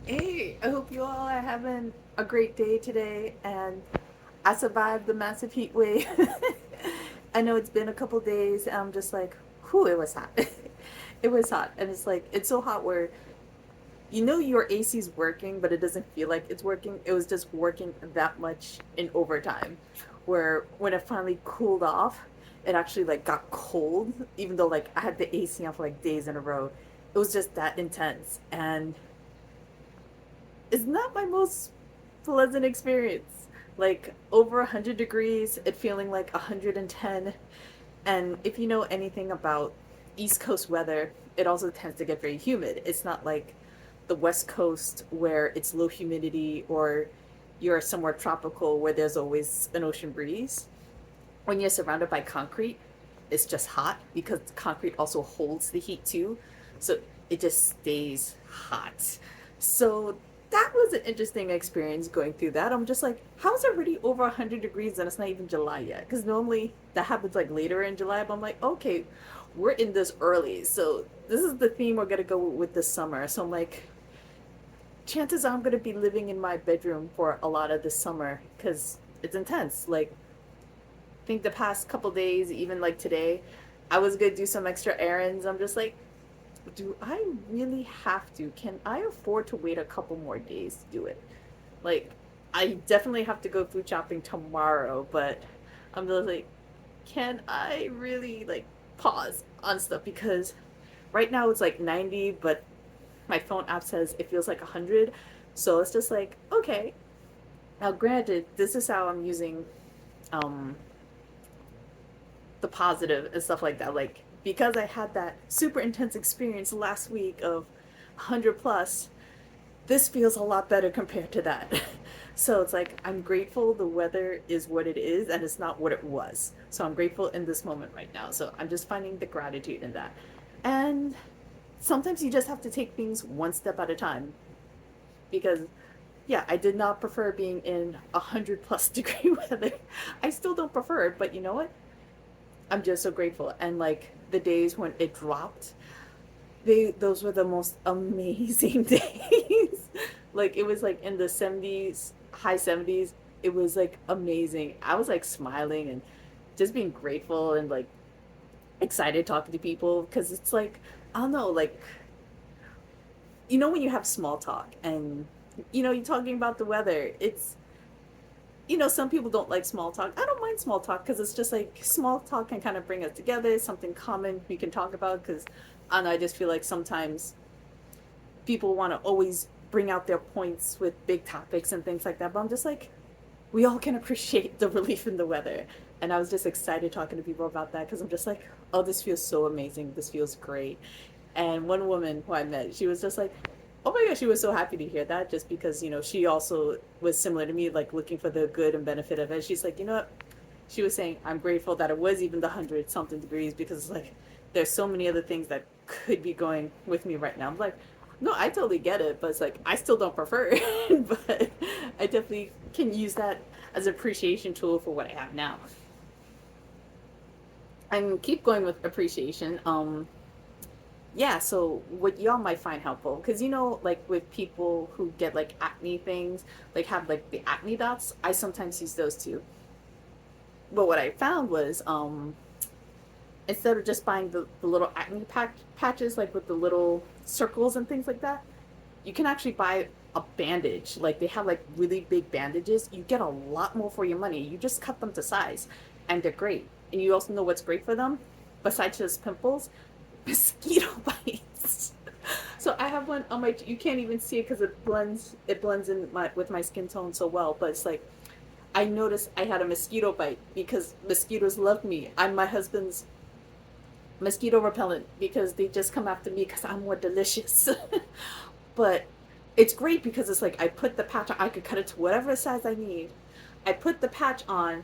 Hey, I hope you all are having a great day today. And I survived the massive heat wave. I know it's been a couple days. I'm just like, whew, it was hot. It was hot. And it's like, it's so hot where you know your AC's working, but it doesn't feel like it's working. It was just working that much in overtime. Where when it finally cooled off, it actually like got cold, even though like I had the AC on for like days in a row. It was just that intense. And it's not my most pleasant experience. Like over 100 degrees, it feeling like 110. And if you know anything about East Coast weather, it also tends to get very humid. It's not like the West Coast where it's low humidity or you're somewhere tropical where there's always an ocean breeze. When you're surrounded by concrete, it's just hot because concrete also holds the heat too. So it just stays hot. So that was an interesting experience going through that. I'm just like, how is it already over 100 degrees and it's not even July yet? Because normally that happens like later in July, but I'm like, okay, we're in this early. So this is the theme we're going to go with this summer. So I'm like, chances are I'm going to be living in my bedroom for a lot of this summer because it's intense. Like, think the past couple days, even like today, I was gonna do some extra errands. I'm just like, do I really have to? Can I afford to wait a couple more days to do it? Like, I definitely have to go food shopping tomorrow, but I'm just like, can I really like pause on stuff because right now it's like 90, but my phone app says it feels like 100. So it's just like, okay. Now, granted, this is how I'm using um the positive and stuff like that. Like because I had that super intense experience last week of 100 plus, this feels a lot better compared to that. So it's like I'm grateful the weather is what it is and it's not what it was. So I'm grateful in this moment right now. So I'm just finding the gratitude in that. And sometimes you just have to take things one step at a time because yeah, I did not prefer being in 100 plus degree weather. I still don't prefer it, but you know what? I'm just so grateful. And like the days when it dropped, those were the most amazing days. Like it was like in the 70s, high 70s. It was like amazing. I was like smiling and just being grateful and like excited talking to people because it's like I don't know, like you know when you have small talk and you know you're talking about the weather. It's you know, some people don't like small talk. I don't mind small talk because it's just like small talk can kind of bring us together, something common we can talk about. Because I don't know, I just feel like sometimes people want to always bring out their points with big topics and things like that. But I'm just like, we all can appreciate the relief in the weather. And I was just excited talking to people about that because I'm just like, oh, this feels so amazing. This feels great. And one woman who I met, she was just like, oh my gosh, she was so happy to hear that just because, you know, she also was similar to me, like looking for the good and benefit of it. She's like, you know what? She was saying, I'm grateful that it was even the 100 something degrees because it's like, there's so many other things that could be going with me right now. I'm like, no, I totally get it, but it's like, I still don't prefer it, but I definitely can use that as an appreciation tool for what I have now. And keep going with appreciation. Yeah, so what y'all might find helpful, because you know, like with people who get like acne things, like have like the acne dots, I sometimes use those too. But what I found was, instead of just buying the little acne patches, like with the little circles and things like that, you can actually buy a bandage. Like they have like really big bandages. You get a lot more for your money. You just cut them to size, and they're great. And you also know what's great for them, besides just pimples, mosquito bites. So I have one on my. You can't even see it because it blends. It blends in my with my skin tone so well. But it's like I noticed I had a mosquito bite because mosquitoes love me. I'm my husband's mosquito repellent because they just come after me because I'm more delicious. But it's great because it's like I put the patch on. I could cut it to whatever size I need. I put the patch on,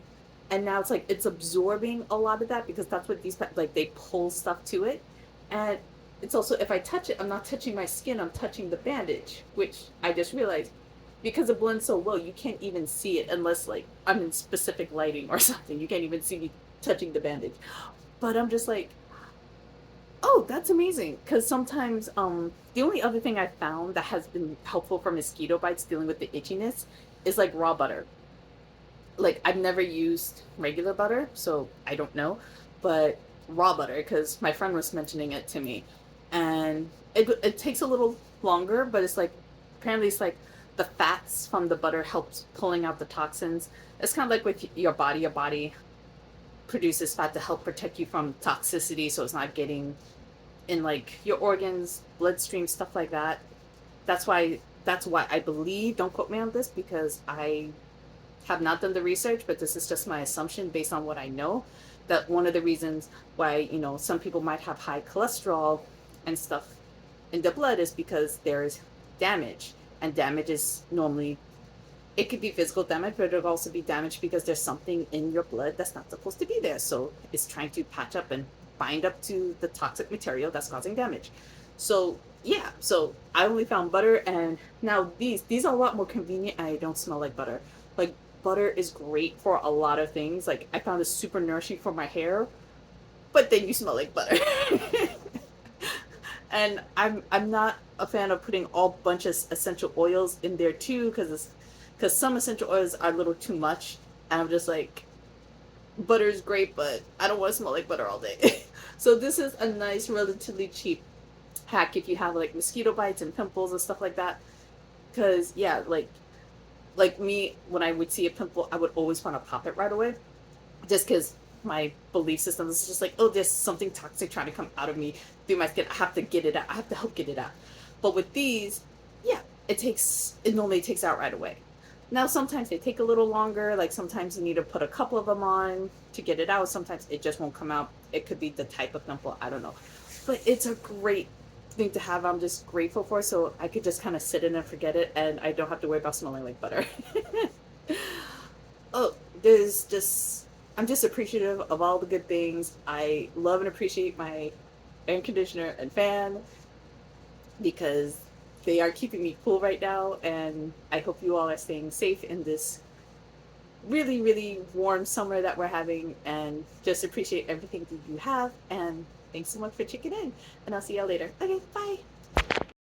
and now it's like it's absorbing a lot of that because that's what these like they pull stuff to it, and it's also if I touch it, I'm not touching my skin. I'm touching the bandage, which I just realized because it blends so well, you can't even see it unless like I'm in specific lighting or something. You can't even see me touching the bandage. But I'm just like Oh, that's amazing. Because sometimes, the only other thing I found that has been helpful for mosquito bites dealing with the itchiness is like raw butter. Like I've never used regular butter, so I don't know, but raw butter because my friend was mentioning it to me, and it takes a little longer, but it's like apparently it's like the fats from the butter helps pulling out the toxins. It's kind of like with your body. Your body produces fat to help protect you from toxicity, so it's not getting in like your organs, bloodstream, stuff like that. That's why I believe. Don't quote me on this because I have not done the research, but this is just my assumption based on what I know. That one of the reasons why, some people might have high cholesterol and stuff in the blood is because there's damage. And damage is normally, it could be physical damage, but it could also be damage because there's something in your blood that's not supposed to be there. So it's trying to patch up and bind up to the toxic material that's causing damage. So yeah, so I only found butter, and now these are a lot more convenient, and I don't smell like butter. Like butter is great for a lot of things. Like I found it super nourishing for my hair, but then you smell like butter. And I'm not a fan of putting all bunch of essential oils in there too, because some essential oils are a little too much, and I'm just like, butter is great, but I don't want to smell like butter all day. So this is a nice, relatively cheap hack if you have like mosquito bites and pimples and stuff like that. Because yeah, like me, when I would see a pimple, I would always want to pop it right away, just because my belief system is just like, oh, there's something toxic trying to come out of me through my skin. I have to get it out. I have to help get it out. But with these, yeah, it normally takes out right away. Now sometimes they take a little longer. Like sometimes you need to put a couple of them on to get it out. Sometimes it just won't come out. It could be the type of pimple. I don't know. But it's a great thing to have. I'm just grateful for, so I could just kind of sit in and forget it, and I don't have to worry about smelling like butter. Oh, there's just I'm just appreciative of all the good things. I love and appreciate my air conditioner and fan because they are keeping me cool right now, and I hope you all are staying safe in this really, really warm summer that we're having, and just appreciate everything that you have. And thanks so much for checking in, and I'll see y'all later. Okay, bye.